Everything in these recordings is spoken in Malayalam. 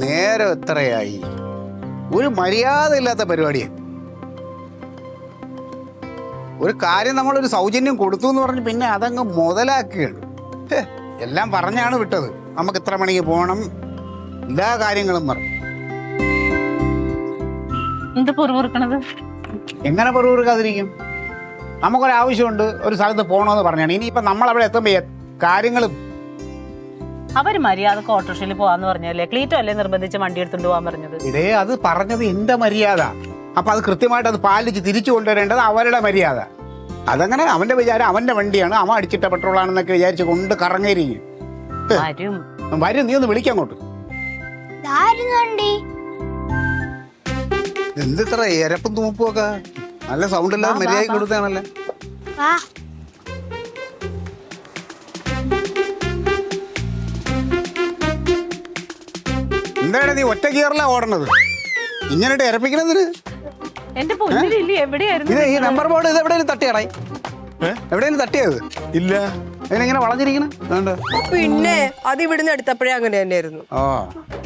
നേരം എത്രയായി? ഒരു മര്യാദ ഇല്ലാത്ത പരിപാടിയാണ്. ഒരു കാര്യം നമ്മളൊരു സൗജന്യം കൊടുത്തു എന്ന് പറഞ്ഞ് പിന്നെ അതങ്ങ് മുതലാക്കുകയാണ്. എല്ലാം പറഞ്ഞാണ് വിട്ടത്. നമുക്ക് ഇത്ര മണിക്ക് പോകണം, എല്ലാ കാര്യങ്ങളും പറഞ്ഞു. എങ്ങനെ പൊറുപൊറുക്കാതിരിക്കും? നമുക്കൊരാവശ്യമുണ്ട്, ഒരു സ്ഥലത്ത് പോകണമെന്ന് പറഞ്ഞാണ്. ഇനിയിപ്പം നമ്മളവിടെ എത്തുമ്പോൾ കാര്യങ്ങളും അവര് മര്യാദക്ക് ഓട്ടോറിക്ഷയിൽ പോവാന്ന് പറഞ്ഞല്ലേ? ക്ലീറ്റോ അല്ലേ നിർബന്ധിച്ച് വണ്ടി എടുത്തുകൊണ്ട് പോകാൻ പറഞ്ഞത്? ഇതേ അത് പറഞ്ഞത് എന്റെ മര്യാദ. അപ്പൊ അത് കൃത്യമായിട്ട് അത് പാലിച്ച് തിരിച്ചു കൊണ്ടുവരേണ്ടത് അവരുടെ മര്യാദ. അതങ്ങനെ അവന്റെ വിചാരം അവന്റെ വണ്ടിയാണ്, അവൻ അടിച്ചിട്ട പെട്രോളാണെന്നൊക്കെ വിചാരിച്ച് കൊണ്ട് കറങ്ങിയിരിക്കും. വരും, നീ ഒന്ന് വിളിക്കങ്ങോട്ട്. എന്തിത്ര എരപ്പും തൂപ്പും ഒക്കെ? നല്ല സൗണ്ട് ഇല്ലാതെ മര്യാദ കൊടുത്താണല്ലേ. എന്താണ് നീ ഒറ്റ ഗിയറിലാ ഓടണത്? ഇങ്ങനെ ഇരപ്പിക്കണതിന് ഈ നമ്പർ ബോർഡ് ഇത് എവിടെയും തട്ടിയാടായി? എവിടെയും തട്ടിയത് ഇല്ല. അതിനെങ്ങനെ വളഞ്ഞിരിക്കണം? പിന്നെ അത് ഇവിടുന്ന് എടുത്തപ്പോഴേ അങ്ങനെ തന്നെയായിരുന്നു. ഓ,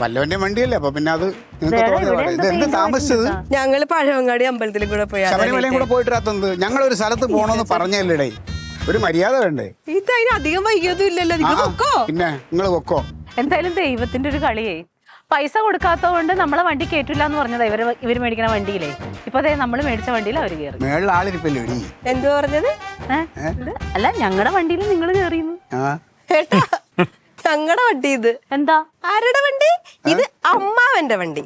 വല്ലവന്റെ വണ്ടിയല്ലേ, അപ്പൊ പിന്നെ അത് ഇത് എന്ത് താമസിച്ചത്? ഞങ്ങള് പഴവങ്ങാടി അമ്പലത്തിലും കൂടെ പോയി, ശബരിമലയും കൂടെ പോയിട്ടിരാത്തത്. ഞങ്ങളൊരു സ്ഥലത്ത് പോണോന്ന് പറഞ്ഞല്ലേ? ഒരു മര്യാദ വേണ്ടേ? ഇത് അതിന് അധികം വൈകിയൊന്നും ഇല്ലല്ലോ. പിന്നെ നിങ്ങൾ വെക്കോ. എന്തായാലും ദൈവത്തിന്റെ ഒരു കളിയേ. പൈസ കൊടുക്കാത്തതുകൊണ്ട് നമ്മളെ വണ്ടി കേറ്റില്ല എന്ന് പറഞ്ഞതാ ഇവര് മേടിക്കണ വണ്ടിയിലേ. ഇപ്പൊ അതെ നമ്മള് മേടിച്ച വണ്ടിയിൽ അവര് കയറി. മേളിൽ ആളിരിപ്പല്ലോ. എന്തു പറഞ്ഞത്? അല്ല, ഞങ്ങളുടെ വണ്ടിയിൽ നിങ്ങൾ കയറിയുന്നു. ഞങ്ങളുടെ വണ്ടി ഇത് എന്താ? ആരുടെ വണ്ടി ഇത്? അമ്മാവന്റെ വണ്ടി.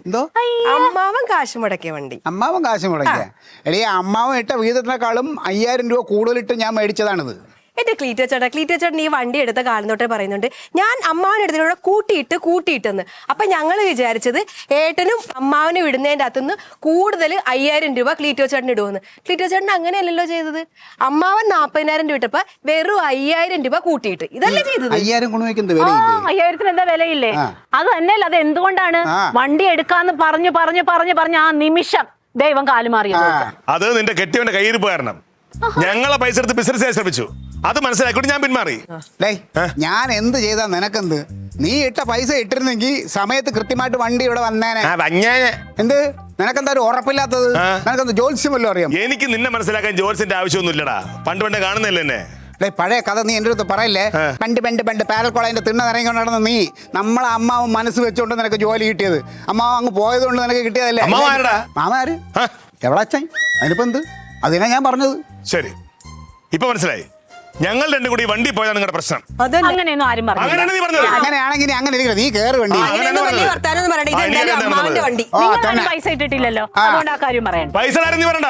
അമ്മാവൻ കാശ് മുടക്കിയ വണ്ടി. അമ്മാവൻ കാശ് മുടക്കിയ? എടീ, അമ്മാവൻ ഇട്ട വീതത്തിനേക്കാളും 5000 രൂപ കൂടുതലിട്ട് ഞാൻ മേടിച്ചതാണിത്. എന്റെ ക്ലീറ്റോ ചേട്ടൻ ഈ വണ്ടി എടുത്ത കാലം തൊട്ടേ പറയുന്നുണ്ട് ഞാൻ അമ്മാവനെടുത്തതിലൂടെ കൂട്ടിയിട്ടെന്ന്. അപ്പൊ ഞങ്ങൾ വിചാരിച്ചത് ഏട്ടനും അമ്മാവനും ഇടുന്നതിന്റെ അകത്തുനിന്ന് കൂടുതൽ 5000 രൂപ ക്ലീറ്റോ ചേട്ടൻ ഇടുമെന്ന്. ക്ലീറ്റോ ചേട്ടൻ അങ്ങനെയല്ലല്ലോ ചെയ്തത്. അമ്മാവൻ 40,000 രൂപ ഇട്ടപ്പോ വെറും 5000 രൂപ കൂട്ടിയിട്ട് ഇതല്ലേ ചെയ്തത്. 5000 എന്താ വിലയില്ലേ? അത് തന്നെയല്ല. അത് എന്തുകൊണ്ടാണ് വണ്ടി എടുക്കാന്ന് പറഞ്ഞു ആ നിമിഷം ദൈവം കാലുമാറിയത്? അത് നിന്റെ കെട്ടിയവന്റെ കയ്യിരിപ്പ് കാരണം. ഞങ്ങളെ പൈസ എടുത്ത് ബിസിനസ് ശ്രമിച്ചു, അത് മനസ്സിലാക്കിയിട്ട് ഞാൻ പിന്മാറി. ഞാൻ എന്ത് ചെയ്താ നിനക്കെന്ത്? നീ ഇട്ട പൈസ ഇട്ടിരുന്നെങ്കിൽ സമയത്ത് കൃത്യമായിട്ട് വണ്ടി ഇവിടെ വന്നേനെ. എന്ത് നിനക്കെന്താ ഒരു ഉറപ്പില്ലാത്തത്? നിനക്കെന്ത് ജോത്സ്യം വല്ലതും അറിയാം? എനിക്ക് നിന്നെ മനസ്സിലാക്കാൻ ജോത്സ്യന്റെ ആവശ്യമൊന്നും ഇല്ലടാ. പണ്ട് കാണുന്നില്ല എന്നെ. പഴയ കഥ നീ എന്റെ അടുത്ത് പറയല്ലേ. പണ്ട് പാരൽക്കോളതിന്റെ തിണ്ണ നിറങ്ങിക്കൊണ്ട് നടന്ന നീ നമ്മളെ അമ്മാവും മനസ്സ് വെച്ചോണ്ട് നിനക്ക് ജോലി കിട്ടിയത്. അമ്മാവ് അങ്ങ് പോയത് കൊണ്ട് നിനക്ക് കിട്ടിയതല്ലേ. മാമാര് എവിടെ അച്ഛൻ? അതിനിപ്പോ എന്ത്? അതിനാ ഞാൻ പറഞ്ഞത്. ശരി, ഇപ്പൊ മനസ്സിലായി. ഞങ്ങൾ രണ്ടും കൂടി വണ്ടി പോയതാണ് നിങ്ങളുടെ പ്രശ്നം. അങ്ങനെയൊന്നും ആരും പറഞ്ഞു. അങ്ങനെയാണെങ്കിൽ അങ്ങനെ നീ കേറ് വണ്ടി. പൈസ ഇട്ടിട്ടില്ലല്ലോ, അതുകൊണ്ട് ആ കാര്യം പറയണ്ട. പൈസ നീ പറയണ്ട.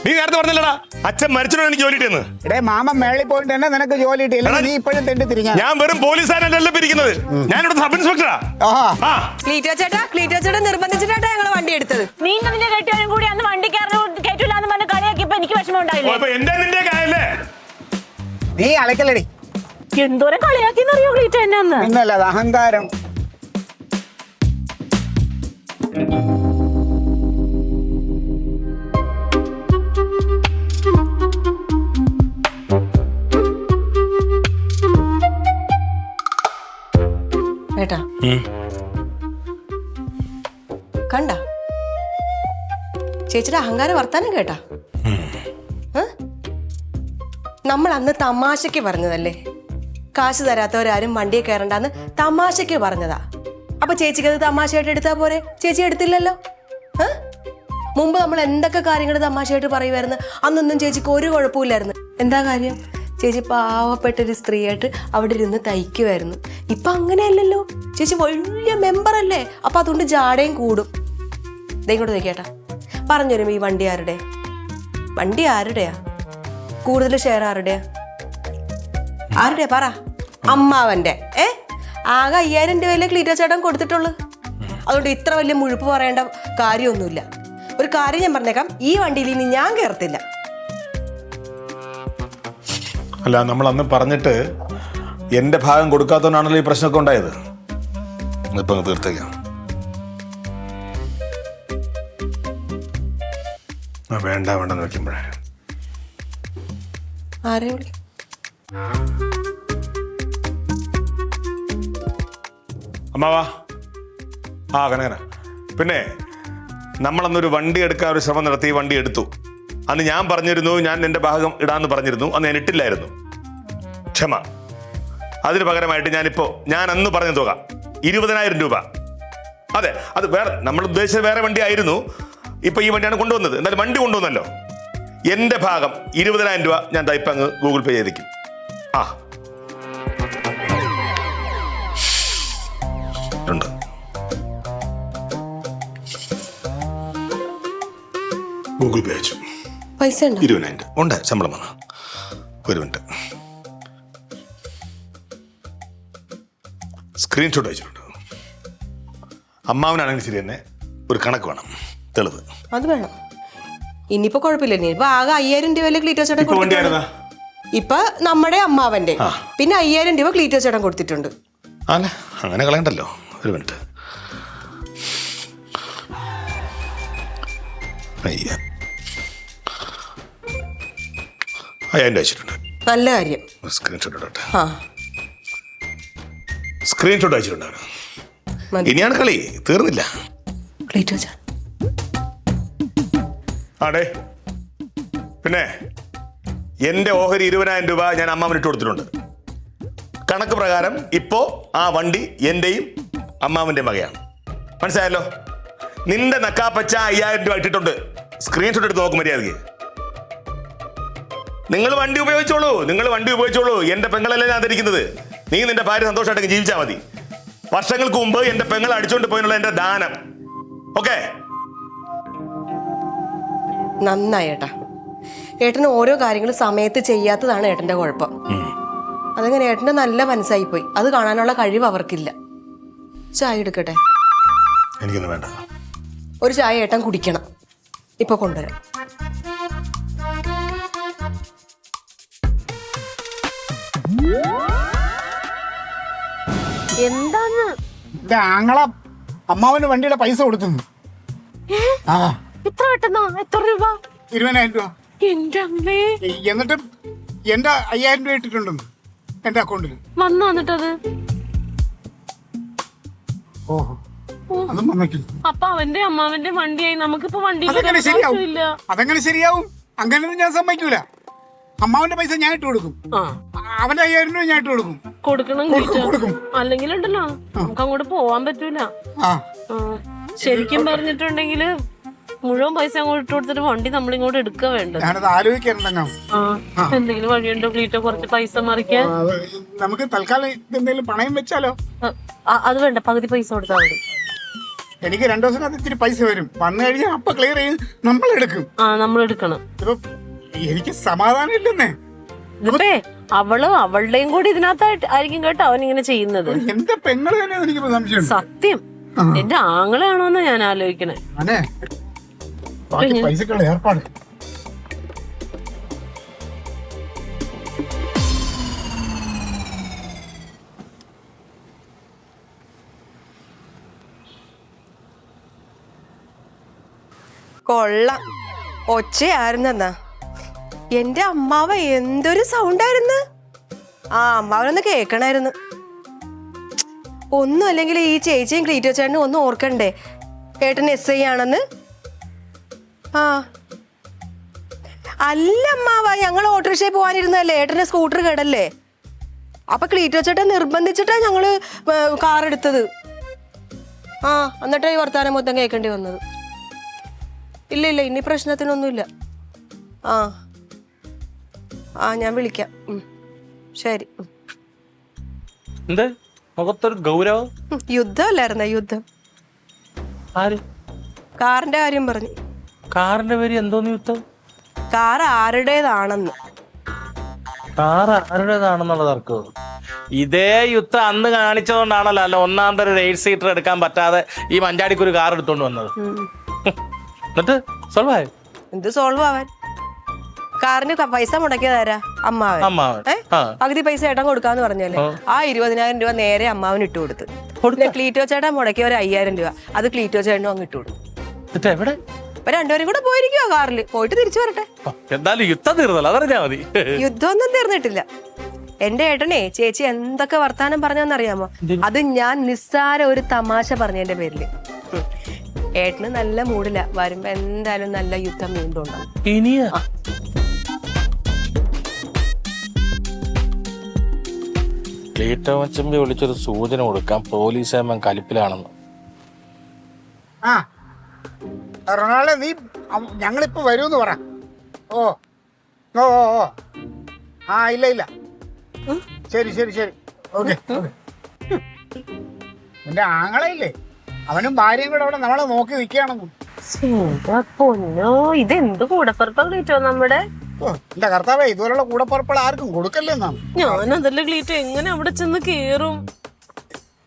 നീ നേരത്തെ പറഞ്ഞല്ലടാ അച്ഛൻ മരിച്ചോ എനിക്ക് ജോലി കിട്ടിയെന്ന്. ഇടേ മാമ മേളിൽ പോയിട്ട് തന്നെ നിനക്ക് ജോലി കിട്ടിയില്ല. നീ ഇപ്പോഴും തെണ്ടി തിരിഞ്ഞ. ഞാൻ വെറും പോലീസുകാരനല്ല പിരിക്കുന്നത്. ഞാനിവിടെ സബ് ഇൻസ്പെക്ടറാ. ക്ലീറ്റോ ചേട്ടാ നിർബന്ധിച്ചിട്ടാ ഞങ്ങൾ വണ്ടി എടുത്തത്. നീ നിന്റെ കെട്ടിയവനും കൂടി അന്ന് വണ്ടി കയറ്റില്ല എന്ന് പറഞ്ഞ് കളിയാക്കിയപ്പോ എനിക്ക് വിഷമം ഉണ്ടായില്ലേ? നീ അലക്കല്ലടി. എന്തോരം കളിയാക്കിന്നറിയോ ക്ലീറ്റോ എന്നെ അന്ന്? പിന്നല്ല, അത് അഹങ്കാരം. ഏട്ടാ കണ്ട ചേച്ചിയുടെ അഹങ്കാരം വർത്താനം കേട്ടാ? നമ്മൾ അന്ന് തമാശക്ക് പറഞ്ഞതല്ലേ, കാശ് തരാത്തവരാരും വണ്ടിയെ കയറണ്ടെന്ന് തമാശക്ക് പറഞ്ഞതാ. അപ്പൊ ചേച്ചിക്ക് അത് തമാശയായിട്ട് എടുത്താ പോരെ? ചേച്ചി എടുത്തില്ലല്ലോ. മുമ്പ് നമ്മൾ എന്തൊക്കെ കാര്യങ്ങൾ തമാശയായിട്ട് പറയുമായിരുന്നു. അന്നൊന്നും ചേച്ചിക്ക് ഒരു കുഴപ്പമില്ലായിരുന്നു. എന്താ കാര്യം? ചേച്ചി പാവപ്പെട്ടൊരു സ്ത്രീയായിട്ട് അവിടെ ഇരുന്ന് തയ്ക്കുമായിരുന്നു. ഇപ്പൊ അങ്ങനെയല്ലല്ലോ. ചേച്ചി വലിയ മെമ്പറല്ലേ, അപ്പൊ അതുകൊണ്ട് ജാടയും കൂടും. ഇങ്ങോട്ട് നോക്കിയേട്ടാ, പറഞ്ഞു തരും ഈ വണ്ടി ആരുടെയാ? കൂടുതൽ ഷെയർ ആരുടെയാ പറ. അമ്മാവന്റെ. ആകെ 5000 രൂപയിലെ ക്ലീറ്റോ ചേട്ടൻ കൊടുത്തിട്ടുള്ളൂ. അതുകൊണ്ട് ഇത്ര വലിയ മുഴുപ്പ് പറയേണ്ട കാര്യമൊന്നുമില്ല. ഒരു കാര്യം ഞാൻ പറഞ്ഞേക്കാം, ഈ വണ്ടിയിൽ ഇനി ഞാൻ കയറത്തില്ല. അല്ല, നമ്മൾ അന്ന് പറഞ്ഞിട്ട് എന്റെ ഭാഗം കൊടുക്കാത്തതുകൊണ്ടാണല്ലോ ഈ പ്രശ്നമൊക്കെ ഉണ്ടായത്. ഇപ്പൊ തീർത്തേക്കാം. വേണ്ട വേണ്ടെന്ന് വെക്കുമ്പോഴേ ആരെ വിളി? അമ്മാവാ. ആ കനകന. പിന്നെ നമ്മളന്നൊരു വണ്ടി എടുക്കാൻ ഒരു ശ്രമം നടത്തി, വണ്ടി എടുത്തു. അന്ന് ഞാൻ പറഞ്ഞിരുന്നു ഞാൻ എൻ്റെ ഭാഗം ഇടാന്ന് പറഞ്ഞിരുന്നു. അന്ന് ഞാൻ ഇട്ടില്ലായിരുന്നു. ക്ഷമ. അതിന് പകരമായിട്ട് ഞാൻ അന്ന് പറഞ്ഞ തുക 20,000 രൂപ. അതെ, അത് വേറെ, നമ്മൾ ഉദ്ദേശിച്ചത് വേറെ വണ്ടി ആയിരുന്നു. ഇപ്പൊ ഈ വണ്ടിയാണ് കൊണ്ടുവന്നത്. എന്നാലും വണ്ടി കൊണ്ടുവന്നല്ലോ. എൻ്റെ ഭാഗം 20,000 രൂപ ഞാൻ ഇപ്പം അങ്ങ് ഗൂഗിൾ പേ ചെയ്തേക്കും. ആ ഉണ്ട്. ഗൂഗിൾ പേ അയച്ചു. പൈസ 20,000 ഉണ്ട്. ശമ്പളം വന്ന ഒരു മിനിറ്റ്. സ്ക്രീൻഷോട്ട് അയച്ചിട്ടുണ്ട്. അമ്മാവനാണെങ്കിൽ ശരി തന്നെ ഒരു കണക്ക് വേണം, തെളിവ്. അത് വേണം. ഇനിയിപ്പോ കുഴപ്പമില്ല. ഇനിയിപ്പോ ആകെ 5,000 രൂപ ക്ലീറ്റോ ചേട്ടൻ കൊടുത്തിട്ടുണ്ട്. ഇപ്പൊ നമ്മുടെ അമ്മാവന്റെ പിന്നെ 5,000 രൂപ ക്ലീറ്റോ ചേട്ടൻ കൊടുത്തിട്ടുണ്ട്. അല്ല, അങ്ങനെ കളയണ്ടല്ലോ. ഒരു മിനിറ്റ്. അയ്യ, 5,000 അയച്ചിട്ടുണ്ട്. നല്ല കാര്യം. സ്ക്രീൻഷോട്ട് ഇടട്ടെ. ആ സ്ക്രീൻഷോട്ട് അയച്ചിട്ടുണ്ട്. മതി. ഇനിയാണ് കളി, തീർന്നില്ല. ക്ലീറ്റോ ചേട്ടൻ. ആടേ, പിന്നെ എൻ്റെ ഓഹരി 20,000 രൂപ ഞാൻ അമ്മാവനിട്ട് കൊടുത്തിട്ടുണ്ട്. കണക്ക് പ്രകാരം ഇപ്പോ ആ വണ്ടി എന്റെയും അമ്മാവന്റെ വകയാണ്. മനസ്സിലായല്ലോ? നിന്റെ നക്കാപ്പച്ച 5,000 രൂപ ഇട്ടിട്ടുണ്ട്. സ്ക്രീൻഷോട്ട് എടുത്ത് നോക്കും മര്യാദയ്ക്ക്. നിങ്ങൾ വണ്ടി ഉപയോഗിച്ചോളൂ. എന്റെ പെങ്ങളല്ലേ ഞാൻ ധരിക്കുന്നത്. നീ നിന്റെ ഭാര്യ സന്തോഷമായിട്ട് ജീവിച്ചാൽ മതി. വർഷങ്ങൾക്ക് മുമ്പ് എന്റെ പെങ്ങളെ അടിച്ചോണ്ട് പോയുള്ള എന്റെ ദാനം. ഓക്കെ? നന്നായി ഏട്ടാ. ഏട്ടന് ഓരോ കാര്യങ്ങളും സമയത്ത് ചെയ്യാത്തതാണ് ഏട്ടന്റെ കുഴപ്പം. അതങ്ങനെ ഏട്ടന്റെ നല്ല മനസ്സായി പോയി. അത് കാണാനുള്ള കഴിവ് അവർക്കില്ല. ചായ എടുക്കട്ടെ? എനിക്കൊന്നും വേണ്ട. ഒരു ചായ ഏട്ടൻ കുടിക്കണം. ഇപ്പൊ കൊണ്ടുവരാം. എന്താന്ന് ആങ്ങള അമ്മാവന് വണ്ടിയുടെ പൈസ കൊടുത്തു. ആ ഇത്ര പെട്ടെന്നോ? എത്ര രൂപ? 20,000 രൂപ. എന്റെ അമ്മേ. എന്നിട്ട് എന്റെ 5,000 രൂപ ഇട്ടിട്ടുണ്ട് എന്റെ അക്കൗണ്ടിൽ. വന്നു വന്നിട്ടത്? ഓഹോ, അതും വന്നിട്ടില്ല. അപ്പൊ അവന്റെ അമ്മാവന്റെ വണ്ടിയായി. നമുക്കിപ്പോ വണ്ടി അതെങ്ങനെ ശരിയാവും? അങ്ങനെ ഞാൻ സമ്മതിക്കൂല. അമ്മാവന്റെ പൈസ ഞാൻ ഇട്ട് കൊടുക്കും. അവന്റെ 5,000 രൂപ ഞാൻ ഇട്ട് കൊടുക്കും. കൊടുക്കണം. അല്ലെങ്കിൽ ഉണ്ടല്ലോ നമുക്ക് അങ്ങോട്ട് പോവാൻ പറ്റൂല. ശരിക്കും പറഞ്ഞിട്ടുണ്ടെങ്കില് മുഴുവൻ പൈസ അങ്ങോട്ട് ഇട്ട് കൊടുത്തിട്ട് വണ്ടി നമ്മളിങ്ങോട്ട് എടുക്കുക വേണ്ടത്. ഞാനത് ആലോചിക്കാറുണ്ടെങ്കിൽ എന്തെങ്കിലും വഴിയുണ്ടോ ക്ലീറ്റോ? കുറച്ച് പൈസ മറിക്കാൻ നമുക്ക് തൽക്കാലം എന്തെങ്കിലും പണയം വെച്ചാലോ? അത് വേണ്ട, പകുതി പൈസ കൊടുത്താൽ മതി. എനിക്ക് 2 ദിവസത്തിനകത്ത് ഇത്തിരി പൈസ വരും. വന്നു കഴിഞ്ഞാൽ അപ്പൊ ക്ലിയർ ചെയ്യും, നമ്മൾ എടുക്കും. നമ്മൾ എടുക്കണം. ഇപ്പൊ എനിക്ക് സമാധാനം ഇല്ലെന്നേ. ഇതിപ്പേ അവളുടെയും കൂടി ഇതിനകത്തായിട്ട് ആയിരിക്കും കേട്ടോ അവനിങ്ങനെ ചെയ്യുന്നത്. എന്റെ പെങ്ങള് തന്നെ എനിക്ക് സംശയം. സത്യം എന്റെ ആങ്ങളെയാണോന്ന് ഞാൻ ആലോചിക്കണേ. പൈസക്കുള്ള ഏർപ്പാട്. കൊള്ളാം. ഒച്ചയായിരുന്നെന്നാ. എന്റെ അമ്മാവ എന്തൊരു സൗണ്ട് ആയിരുന്നു. അമ്മാവനൊന്ന് കേക്കണായിരുന്നു. ഒന്നും അല്ലെങ്കിൽ ഈ ചേച്ചിയും ക്ലീറ്റോ ചേട്ടനും ഒന്നും ഓർക്കണ്ടേ ഏട്ടൻ SI ആണെന്ന്? അല്ല അമ്മാവ, ഞങ്ങൾ ഓട്ടോറിക്ഷയിൽ പോകാനിരുന്നല്ലേ, ഏട്ടന്റെ സ്കൂട്ടർ കേടല്ലേ. അപ്പൊ ക്ലീറ്റോ ചേട്ടൻ നിർബന്ധിച്ചിട്ടാ ഞങ്ങള് കാർ എടുത്തത്. എന്നിട്ടാ ഈ വർത്താനം മൊത്തം കേൾക്കേണ്ടി വന്നത്. ഇല്ല ഇനി പ്രശ്നത്തിനൊന്നുമില്ല. ഞാൻ വിളിക്കാം. ശരി. മുഖത്തൊരു ഗൗരവം. യുദ്ധമല്ലായിരുന്ന യുദ്ധം. കാറിന്റെ കാര്യം പറഞ്ഞു. കാറിന്റെ പേര് എന്തോന്ന് യുദ്ധം? കാർ ആരുടേതാണെന്ന്. കാർ ആരുടേതാണെന്നുള്ള തർക്കം. ഇതേ യുദ്ധം അന്ന് കാണിച്ചതുകൊണ്ടാണല്ലോ അല്ല 1-ാം തരം 8 സീറ്റർ എടുക്കാൻ പറ്റാതെ ഈ മഞ്ചാടിക്ക് ഒരു കാർ എടുത്തോണ്ട് വന്നത്. എന്നിട്ട് സോൾവ് ആയോ? എന്ത് സോൾവ് ആവാൻ? കാറിന് പൈസ മുടക്കിയതാരാ? അമ്മാവൻ. പകുതി പൈസ ഏട്ടൻ കൊടുക്കാന്ന് പറഞ്ഞല്ലേ. ആ 20,000 രൂപ നേരെ അമ്മാവൻ ഇട്ട് കൊടുത്ത്. ക്ലീറ്റോ ചേട്ടൻ മുടക്കിയ ഒരു 5,000 രൂപ അത് ക്ലീറ്റോ ചേട്ടനും അങ്ങ് ഇട്ട് കൊടുത്തു. എവിടെ? ഇപ്പൊ രണ്ടുപേരും കൂടെ പോയിരിക്കുവോ കാറിൽ, പോയിട്ട് തിരിച്ചു വരട്ടെ. എന്തായാലും യുദ്ധം തീർന്നല്ലോ, അതറിഞ്ഞാ മതി. യുദ്ധമൊന്നും തീർന്നിട്ടില്ല. എന്റെ ഏട്ടനെ ചേച്ചി എന്തൊക്കെ വർത്താനം പറഞ്ഞെന്നറിയാമോ? അത് ഞാൻ നിസ്സാര ഒരു തമാശ പറഞ്ഞതിന്റെ പേരില്. ഏട്ടന് നല്ല മൂടില്ല, വരുമ്പോ എന്തായാലും നല്ല യുദ്ധം വീണ്ടും ഉണ്ടാവും. ഇനിയാ ക്ലീറ്റോമച്ചമ്പി വിളിച്ചൊരു സൂചന കൊടുക്കാം, പോലീസ് കലിപ്പിലാണെന്ന്. ആ റൊണാൾഡോ, നീ ഞങ്ങളിപ്പോ വരൂന്ന് പറ. ഓ ഓ ഓ ഓ ആ ഇല്ല ഇല്ല, ശരി ശരി ശരി, ഓക്കെ. എന്റെ ആങ്ങളയില്ലേ, അവനും ഭാര്യയും കൂടെ അവിടെ നമ്മളെ നോക്കി നിൽക്കുകയാണെന്ന്. പൊന്നോ, ഇതെന്ത് കൂടപ്പുറപ്പാ ക്ലീറ്റോ നമ്മുടെ. ഓ എന്റെ കർത്താവേ, ഇതുപോലുള്ള കൂടപ്പുറപ്പുകൾ ആർക്കും കൊടുക്കല്ലെന്നാണ്. ഞാനതല്ല ക്ലീറ്റോ, എങ്ങനെ അവിടെ ചെന്ന് കേറും?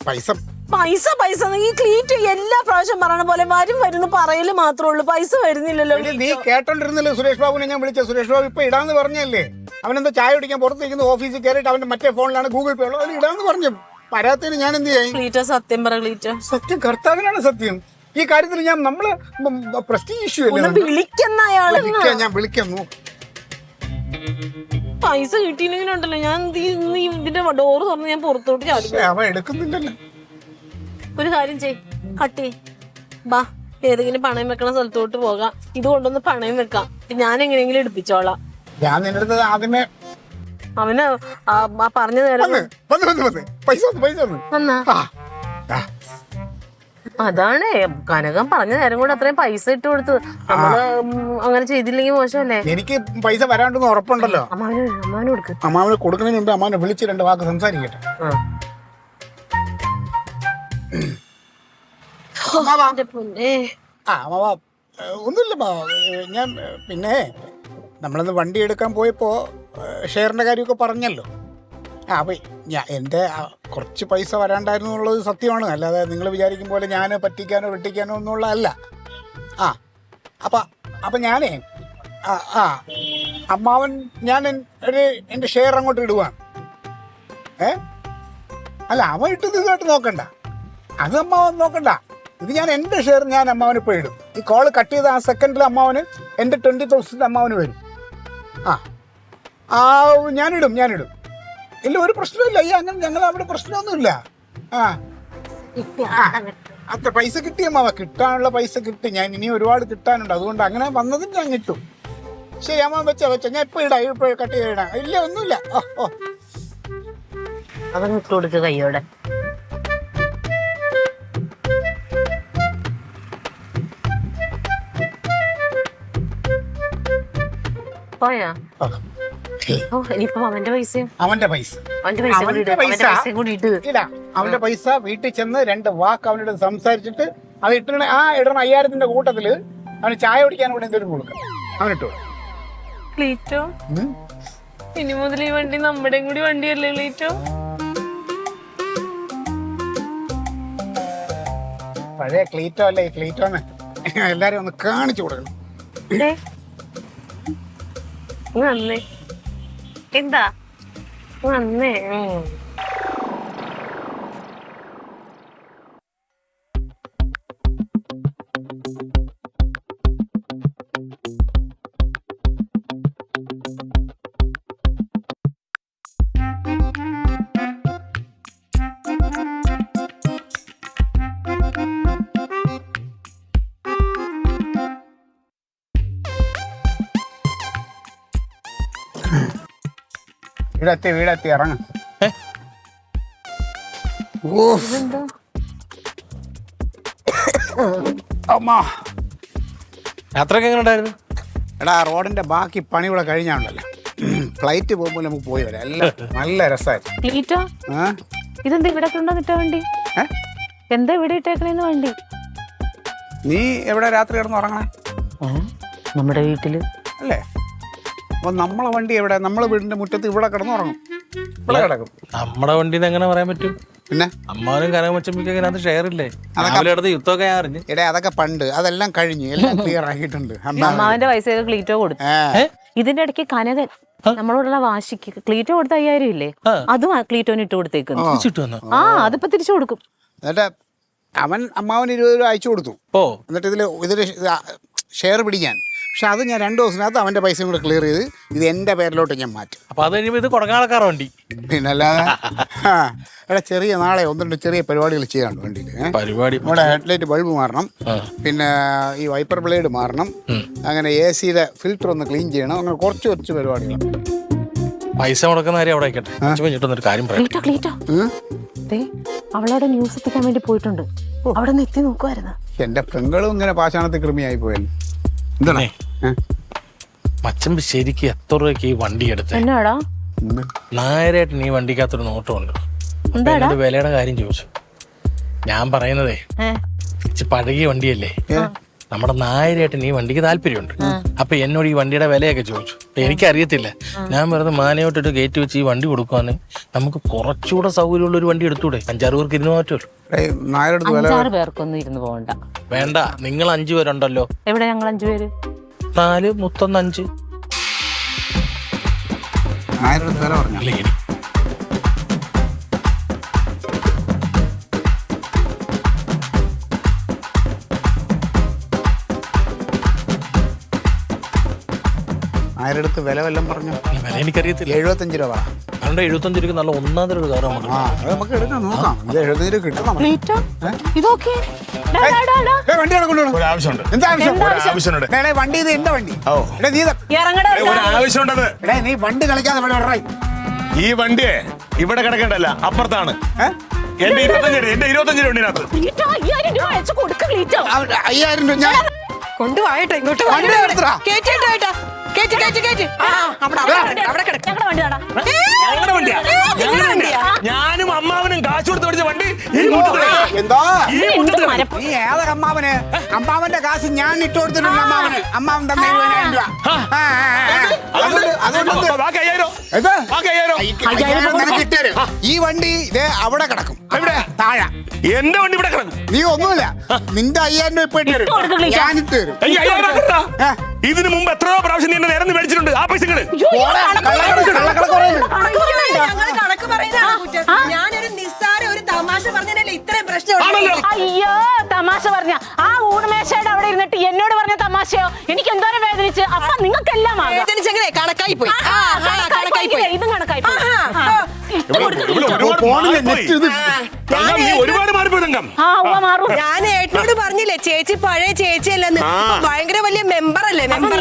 പൈസ പൈസ പൈസ ഈ ക്ലീറ്റോ എല്ലാ പ്രാവശ്യം പറയണ പോലെ വരും വരുന്നു പറയല് മാത്രമേ ഉള്ളൂ, പൈസ വരുന്നില്ലല്ലോ. നീ കേട്ടോണ്ടിരുന്നില്ലേ സുരേഷ് ബാബുവിനെ ഞാൻ വിളിച്ച? സുരേഷ് ബാബു ഇപ്പൊ ഇടാന്ന് പറഞ്ഞല്ലേ? അവനെന്താ ചായ കുടിക്കാൻ പുറത്തേക്ക് ഓഫീസിൽ കയറിയിട്ട് അവന്റെ മറ്റേ ഫോണിലാണ് ഗൂഗിൾ പേ ഉള്ളത്, അതിൽ ഇടാന്ന് പറഞ്ഞു. വരാത്തതിന് ഞാൻ എന്ത് ചെയ്യും? ക്ലീറ്റോ സത്യം പറ ക്ലീറ്റോ. സത്യം കർത്താവിനാണ് സത്യം. ഈ കാര്യത്തിൽ ഞാൻ നമ്മള് പ്രസ്റ്റീജ് ഇഷ്യൂ അല്ലേ? വിളിക്കുന്ന അയാളെ ഞാൻ വിളിക്കാം. പൈസ കിട്ടിയില്ലെങ്കിലുണ്ടല്ലോ ഞാൻ ഇതിന്റെ ഡോറ് തുറന്ന് ഞാൻ പുറത്തോട്ട് ചാടും. അവൻ എടുക്കുന്നില്ലല്ലോ. ഒരു കാര്യം ചെയ്, കട്ടി ബാ, ഏതെങ്കിലും പണയം വെക്കണ സ്ഥലത്തോട്ട് പോകാം. ഇത് കൊണ്ടൊന്ന് പണയം വെക്കാം, ഞാൻ എങ്ങനെയെങ്കിലും എടുപ്പിച്ചോളാം. ഞാൻ നിന്റെ അടുത്ത് ആദ്യമേ അവന് പറഞ്ഞു തരാം. പൈസ വന്നാ അതാണ് കനകം പറഞ്ഞ നേരം കൂടെ അത്രയും പൈസ ഇട്ട് കൊടുത്ത് നമ്മള് അങ്ങനെ ചെയ്തില്ലെങ്കിൽ മോശമല്ലേ? എനിക്ക് പൈസ വരാണ്ടെന്ന് ഉറപ്പുണ്ടല്ലോ. അമ്മാവന് കൊടുക്ക്. അമ്മാവന് കൊടുക്കുന്നതിന് മുമ്പ് അമ്മാവനെ വിളിച്ച് 2 വാക്ക് സംസാരിക്കട്ടെ. ഒന്നുമില്ല, ഞാൻ പിന്നെ നമ്മളന്ന് വണ്ടി എടുക്കാൻ പോയപ്പോ ഷെയറിന്റെ കാര്യമൊക്കെ പറഞ്ഞല്ലോ. അപ്പൊ എൻ്റെ കുറച്ച് പൈസ വരാണ്ടായിരുന്നു എന്നുള്ളത് സത്യമാണ്. അല്ലാതെ നിങ്ങൾ വിചാരിക്കും പോലെ ഞാൻ പറ്റിക്കാനോ വെട്ടിക്കാനോ ഒന്നുമുള്ളതല്ല. അപ്പം ഞാനേ അമ്മാവൻ ഞാൻ എൻ്റെ ഷെയർ അങ്ങോട്ട് ഇടുവാണ്. അല്ല, അവൻ ഇട്ടത് ഇതായിട്ട് നോക്കണ്ട, അത് അമ്മാവൻ നോക്കണ്ട. ഇത് ഞാൻ എൻ്റെ ഷെയർ ഞാൻ അമ്മാവന് ഇപ്പോൾ ഇടും. ഈ കോള് കട്ട് ചെയ്ത ആ സെക്കൻഡിൽ അമ്മാവന് എൻ്റെ 20,000 അമ്മാവന് വരും. ഞാനിടും ഇല്ല, ഒരു പ്രശ്നമില്ല. അങ്ങനെ ഞങ്ങൾ അവിടെ പ്രശ്നമൊന്നുമില്ല. അത്ര പൈസ കിട്ടി അമ്മാവ, കിട്ടാനുള്ള പൈസ കിട്ടി. ഞാൻ ഇനി ഒരുപാട് കിട്ടാനുണ്ട്, അതുകൊണ്ട് അങ്ങനെ വന്നതും ഞാൻ കിട്ടും. ശരി അമ്മ, വെച്ച ഞാൻ ഇപ്പൊ ഇടാം, ഇപ്പൊ കട്ട് ചെയ്തിടാം. ഇല്ല ഒന്നുമില്ല. ഓ അതങ്ങ് ഇട്ട് കൊടുക്കുക കയ്യോടെ. പോയാ ഇനിയിപ്പം അവന്റെ പൈസയും അവന്റെ പൈസ കൂടി ഇട്ട് ഇല്ല. അവന്റെ പൈസ വീട്ടിൽ ചെന്ന് 2 വാക്ക് അവനോട് സംസാരിച്ചിട്ട് അത് ഇടണ 5,000ന്റെ കൂട്ടത്തില് അവന് ചായ കുടിക്കാൻ കൂടെ എന്തെങ്കിലും കൊടുക്കാം. അവനിട്ടോ ക്ലീറ്റോ, ഇനി മുതൽ ഈ വണ്ടി നമ്മുടെ കൂടി വണ്ടിയല്ലേ ക്ലീറ്റോ? പഴയ ക്ലീറ്റോ അല്ലേ ഈ ക്ലീറ്റോന്ന് എല്ലാരും ഒന്ന് കാണിച്ചു കൊടുക്കണം. നന്നേ എന്താ നന്നേ. വീടെത്തി ഇറങ്ങും. യാത്രയൊക്കെ എങ്ങനെ ഉണ്ടായിരുന്നു? എടാ, റോഡിന്റെ ബാക്കി പണികളെ കഴിഞ്ഞാണല്ലോ, ഫ്ലൈറ്റ് പോകുമ്പോൾ നമുക്ക് പോയി വരാം. എല്ലാം നല്ല രസമായിരുന്നു. ക്ലീറ്റോ, ഇതെന്താ ഇവിടെ കൊണ്ടുവന്നിട്ട വണ്ടി? എന്താ ഇവിടെ ഇട്ടേക്കണേന്ന് വണ്ടി? നീ എവിടെ രാത്രി കിടന്ന് ഉറങ്ങണേ? നമ്മുടെ വീട്ടില് അല്ലേ? അപ്പൊ നമ്മളെ വണ്ടി എവിടെ? നമ്മളെ വീടിന്റെ മുറ്റത്ത് ഇവിടെ കിടന്നുറങ്ങും, ഇവിടെ കിടക്കും. നമ്മുടെ വണ്ടിന്ന് എങ്ങനെ പറയാൻ പറ്റും? പിന്നെ അമ്മാവനും കനകമച്ചമ്പിക്ക് അതിനകത്ത് ഷെയർ ഇല്ലേ? അവരുടെ യുദ്ധമൊക്കെ ഞാൻ അറിഞ്ഞു. എടേ, അതൊക്കെ പണ്ട്, അതെല്ലാം കഴിഞ്ഞു, എല്ലാം ക്ലിയർ ആക്കിയിട്ടുണ്ട്. അമ്മാവന്റെ പൈസ ക്ലീറ്റോ കൊടുത്തു. ഇതിന്റെ ഇടയ്ക്ക് കനകൻ നമ്മളോടുള്ള വാശിക്ക് ക്ലീറ്റോ കൊടുത്ത 5,000 ഇല്ലേ, അതും ക്ലീറ്റോന് ഇട്ട് കൊടുത്തേക്കുന്നു. അതിപ്പോ തിരിച്ചു കൊടുക്കും. എന്നിട്ട് അവൻ അമ്മാവന് 20 രൂപ അയച്ചു കൊടുത്തു. എന്നിട്ട് ഇതില് ഷെയർ പിടിക്കാൻ. പക്ഷെ അത് ഞാൻ 2 ദിവസത്തിനകത്ത് അവൻ്റെ പൈസയും കൂടെ ക്ലിയർ ചെയ്ത് ഇത് എൻ്റെ പേരിലോട്ട് ഞാൻ മാറ്റും. അപ്പൊ അത് കഴിയുമ്പോ ഇത് കൊടങ്ങാളക്കാർ വണ്ടി. പിന്നെ അല്ലാതെ എടാ ചെറിയ നാളെ 1-2 ചെറിയ പരിപാടികൾ ചെയ്യാണ്ട് വണ്ടിയിൽ. പരിപാടി നമ്മുടെ ഹെഡ്ലൈറ്റ് ബൾബ് മാറണം, പിന്നെ ഈ വൈപ്പർ ബ്ലേഡ് മാറണം, അങ്ങനെ AC-യുടെ ഫിൽറ്റർ ഒന്ന് ക്ലീൻ ചെയ്യണം, അങ്ങനെ കുറച്ച് പരിപാടികൾ. പൈസ മുടക്കുന്ന കാര്യം അവിടെ ആയിക്കട്ടെ. ഒരു കാര്യം പറയാം. ക്ലീറ്റോ അവളവിടെ ന്യൂസ് എത്തിക്കാൻ വേണ്ടി പോയിട്ടുണ്ട്. അവിടെ നിന്ന് എത്തി നോക്കുമായിരുന്നു. എൻ്റെ പെങ്ങളും ഇങ്ങനെ പാഷാണത്തിൽ കൃമിയായി പോയല്ലോ. എന്താണ് മച്ചമ്പ് ശരിക്കും എത്ര രൂപയ്ക്ക് ഈ വണ്ടി എടുത്തേ? എന്നാടാ നായരായിട്ട് നീ വണ്ടിക്കകത്തൊരു നോട്ടമുണ്ട്. എന്നോട് വിലയുടെ കാര്യം ചോദിച്ചു. ഞാൻ പറയുന്നതേ ഇച്ചിരി പഴകിയ വണ്ടിയല്ലേ, നമ്മുടെ നായരായിട്ട് നീ വണ്ടിക്ക് താല്പര്യമുണ്ട്. അപ്പൊ എന്നോട് ഈ വണ്ടിയുടെ വിലയൊക്കെ ചോദിച്ചു. എനിക്കറിയത്തില്ല. ഞാൻ വെറുതെ മാനയോട്ടിട്ട് കയറ്റി വെച്ച് ഈ വണ്ടി കൊടുക്കുവാന്ന് നമുക്ക് കുറച്ചുകൂടെ സൗകര്യമുള്ള ഒരു വണ്ടി എടുത്തൂടെ? 5-6 പേർക്ക് ഇരുന്ന് മാറ്റുമല്ലോ. 5-6 പേർക്കൊന്നും ഇരുന്ന് പോകണ്ട. വേണ്ട, നിങ്ങൾ 5 പേരുണ്ടല്ലോ. എവിടെ ഞങ്ങൾ 5 പേര്? 4 മൊത്തം 5. അല്ലേ ആരടുത്ത് വില വല്ലതും പറഞ്ഞു? വില എനിക്കറിയത്തില്ല. 75 രൂപ. അതുകൊണ്ട് 75 രൂപ നല്ല 1-ാം തരം ഒരു കാറ് നമുക്ക്. ആ അത് നമുക്ക് എടുക്കാം, നോക്കാം. ഇത് 75 രൂപ കിട്ടണം. ക്ലീറ്റോ ഇതൊക്കെ വണ്ടി കൊണ്ടുപോകണം. ഒരു ആവശ്യമുണ്ട്. എന്താ ആവശ്യം? ആവശ്യമുണ്ട്. എടേ വണ്ടി ഇത് എന്റെ വണ്ടി. എടാ നീ ഇറങ്ങടാ. ഒരു ആവശ്യമുണ്ടത്. എടേ നീ വണ്ടി കളിക്കാതെ ഇവിടെ ഇറങ്ങി. ഈ വണ്ടിയെ ഇവിടെ കിടക്കണ്ടല്ല, അപ്പുറത്താണ്. എന്റെ 25 രൂപ ഇതിനകത്ത്. ക്ലീറ്റോ 5000 രൂപ അയച്ചു കൊടുക്ക ക്ലീറ്റോ. 5000 രൂപ ഞാൻ കൊണ്ടുപോയിട്ടോ ഇങ്ങോട്ട്. വണ്ടി എടുത്തടാ. കേറ്റിട്ടോ ഏട്ടാ. കേറ്റി. അവിടെ കിടക്ക. ഞങ്ങളുടെ വണ്ടി വേണം. ഞങ്ങളുടെ വണ്ടിയാ. നിങ്ങളുടെ വണ്ടിയാ? ഞാനും അമ്മാവനും കാശ് കൊടുത്ത് മേടിച്ച വണ്ടി ഈ മുറ്റത്ത്. എന്താ ഈ മുറ്റത്ത്. നീ ഏതൊക്കെ അമ്മാവന്? അമ്മാവന്റെ കാശ് ഞാൻ ഇട്ട് കൊടുത്തിട്ടുണ്ട്. അമ്മാവൻ തന്നെ 70,000 രൂപ. അതുകൊണ്ട് ബാക്കി 5000. ഇത് ബാക്കി 5000. 5000 നിനക്ക് ഇട്ടുതരും. ഈ വണ്ടി ഇതേ അവിടെ കിടക്കും. എവിടെ? താഴെ. എന്റെ വണ്ടി ഇവിടെ കിടക്കും. നീ ഒന്നുമില്ല, നിന്റെ 5000 രൂപ ഇപ്പൊ ഇട്ട് തരും. ഞാൻ ഇട്ട് തരും. ഈ 5000 ആക്കണ്ട. ഇതിനു മുമ്പ് എത്രയോ പ്രാവശ്യം നീ എന്നെ നേരെ മേടിച്ചിട്ടുണ്ട്. ആ പൈസ ഇങ്ങട്. ഞങ്ങള് കണക്ക് പറയുന്നതാണ് കുറ്റം. ഞാനൊരു നിസ്സാര ഒരു തമാശ പറഞ്ഞല്ലേ ഇത്രയും പ്രശ്നം. ആണല്ലോ. അയ്യോ തമാശ പറഞ്ഞ ആ ഊണമേശയുടെ അവിടെ ഇരുന്നിട്ട് എന്നോട് പറഞ്ഞ തമാശയോ എനിക്ക് എന്തോരം വേദനിച്ച്. അപ്പൊ നിങ്ങൾക്കെല്ലാം വേദനിച്ചെങ്കിലേ കണക്കായി പോയി. ഇതും കണക്കായി പോയി. നീ ഒരുപാട് മാറിപ്പോയി തങ്കം. മാറും. ഞാൻ ഏട്ടനോട് പറഞ്ഞില്ലേ ചേച്ചി പഴയ ചേച്ചിയല്ലെന്ന്. ഭയങ്കര വലിയ മെമ്പർ അല്ലേ? മെമ്പർ.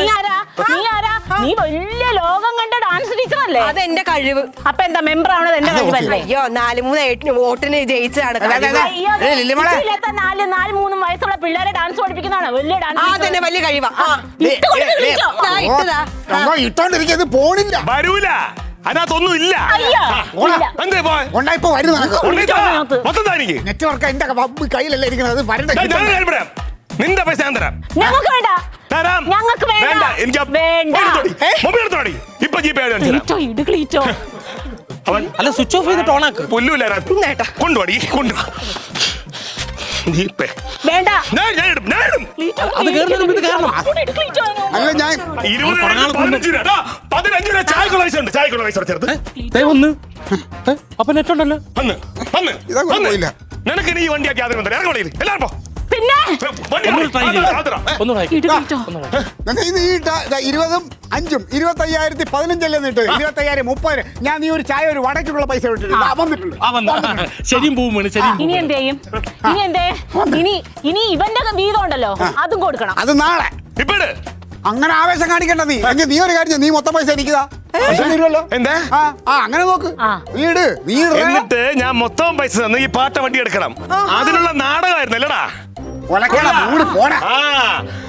നീ വലിയ ലോകം കണ്ട ഡാൻസ് ടീച്ചർ അല്ലേ? അതെന്റെ കഴിവ്. അപ്പൊ എന്താ മെമ്പർ ആവണത് എന്റെ കഴിവല്ലേ? അയ്യോ 4-3 വോട്ടിന് ജയിച്ചതാണ്. 4-3 വയസ്സുള്ള പിള്ളേരെ ഡാൻസ് പഠിപ്പിക്കുന്നതാണ് വലിയ ഡാൻസ്. തന്നെ വലിയ കഴിവാ. ഇട്ടോണ്ടിരിക്കുന്നത് പോണില്ല. വരൂല. അതിനകത്തൊന്നും ഇല്ല. എന്തേ ഇപ്പൊ വരും. മൊത്തം താനിക്ക് നെറ്റ്വർക്ക് എന്റെ കയ്യിലല്ലേ ഇരിക്കുന്നത്. വരണ്ട. നിന്റെ പൈസ ഞാൻ തരാം. ഞങ്ങൾക്ക് വേണ്ട. തരാം. ഞങ്ങൾക്ക് വേണ്ട. എനിക്ക് മൊബൈൽ എടുത്തോടി. ഇപ്പൊ ജീപേ അവൻ അല്ല സ്വിച്ച് ഓഫ് ചെയ്തിട്ട് ഓണാക്ക്. പുല്ലൂല കൊണ്ടുപോടി. ജീപ്പേ വേണ്ട. ഞാൻ ഇടും. അത് കേറുന്നതിന് മുമ്പ് ഇത് കേറണം. അല്ല ഞാൻ 15 രൂപ ചായക്കുള്ള പൈസ ഉണ്ട്. ചായക്കുള്ള പൈസ ചേർത്ത് ഒന്ന്. അപ്പൊ നെറ്റ് ഉണ്ടല്ലോ. ഇതൊക്കെ പോയില്ല. നിനക്ക് നീ വണ്ടിയാക്കി ആദ്യം ഇറങ്ങി എല്ലാവരും പോ. പിന്നെ ഒന്ന് ട്രൈ ചെയ്യ്. 20-ഉം 5-ഉം 25,015 നീട്ട്. 25,000 30. ഞാൻ നീ ഒരു ചായ ഒരു വടക്കുള്ള പൈസ വിട്ടിട്ടുണ്ട്. ശരിയും പോവും വേണം. ശരിയും ഇനി എന്ത് ചെയ്യും? ഇനി ഇവന്റെ വീതം ഉണ്ടല്ലോ അതും കൊടുക്കണം. അത് നാളെ. ഇപ്പഴ് അങ്ങനെ ആവേശം കാണിക്കണ്ട. നീ ഒരു കാര്യം, നീ മൊത്തം പൈസ എനിക്കതാ. എന്താ അങ്ങനെ നോക്ക്. നീ എന്നിട്ട് ഞാൻ മൊത്തം പൈസ തന്നു ഈ പാട്ട വണ്ടി എടുക്കണം. അതിനുള്ള നാടകമായിരുന്നു അല്ലടാ.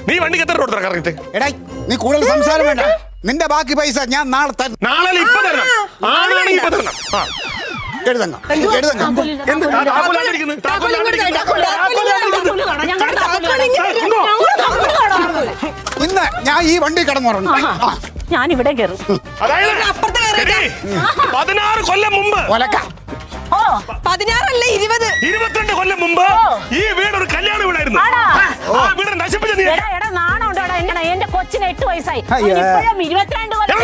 നീ വണ്ടിക്ക് എത്ര കൊടുത്ത കറക്റ്റ്? എടാ നീ കൂടുതൽ സംസാരം വേണ്ട. നിന്റെ ബാക്കി പൈസ ഞാൻ നാളെ തരും. നാളെ ഇപ്പൊ തരണം. ആണെങ്കിൽ ഇപ്പൊ തരണം. ഇന്ന് ഞാൻ ഈ വണ്ടി കിടന്നുറങ്ങും. ഞാൻ ഇവിടെ കയറും. അതായത് 16 കൊല്ലം മുമ്പ് 16 അല്ല 20 22 കൊല്ലം മുമ്പ് ഈ വീടൊരു കല്യാണ വീടായിരുന്നു. ആ വീട് നശിപ്പിച്ച നീ. നാണം ഉണ്ടോടാ? എന്റെ കൊച്ചിന് 8 വയസ്സായി. ഇപ്പോഴും 22 കൊല്ലം.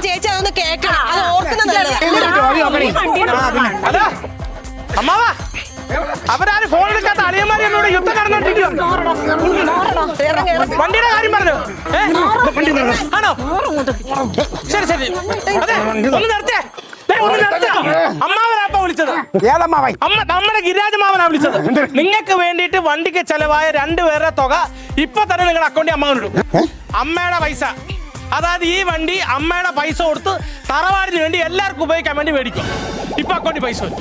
ചേച്ചി അതൊന്ന് കേൾക്കണം. അത് ഓർക്കുന്നത് അമ്മാവാ അവരാരും ഫോൺ എടുക്കാത്ത അളിയന്മാരെ ഇവിടെ യുദ്ധം നടന്നോണ്ടിരിക്കുക. വണ്ടിയുടെ കാര്യം പറഞ്ഞു. ആണോ? ശരി ശരി. അതെ, ഒന്ന് നിർത്തേ. അമ്മാവനാപ്പ വിളിച്ചത്. നമ്മുടെ ഗിരിരാജ് മാമനാ വിളിച്ചത്. നിങ്ങൾക്ക് വേണ്ടിയിട്ട് വണ്ടിക്ക് ചെലവായ 2 പേരുടെ തുക ഇപ്പൊ തന്നെ നിങ്ങളുടെ അക്കൗണ്ടിൽ അമ്മാവനിടും. അമ്മയുടെ പൈസ, അതായത് ഈ വണ്ടി അമ്മയുടെ പൈസ കൊടുത്ത് തറവാടിന് വേണ്ടി എല്ലാവർക്കും ഉപയോഗിക്കാൻ വേണ്ടി മേടിക്കും. ഇപ്പൊ അക്കൗണ്ടിൽ പൈസ വരും.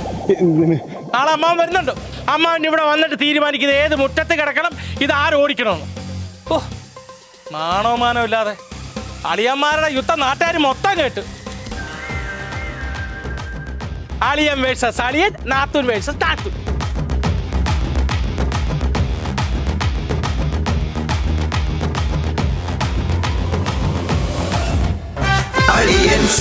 നാളെ അമ്മാവൻ വരുന്നുണ്ട്. അമ്മാവൻ ഇവിടെ വന്നിട്ട് തീരുമാനിക്കുന്നത് ഏത് മുറ്റത്ത് കിടക്കണം, ഇത് ആര് ഓടിക്കണമെന്ന്. ഓ, നാണോ മാനോ ഇല്ലാതെ അളിയന്മാരുടെ യുദ്ധം നാട്ടുകാർ മൊത്തം കേട്ട്. അളിയൻ വേഴ്സസ് അളിയൻ, നാത്തൂൻ വേഴ്സസ് നാത്തൂൻ. Aliens.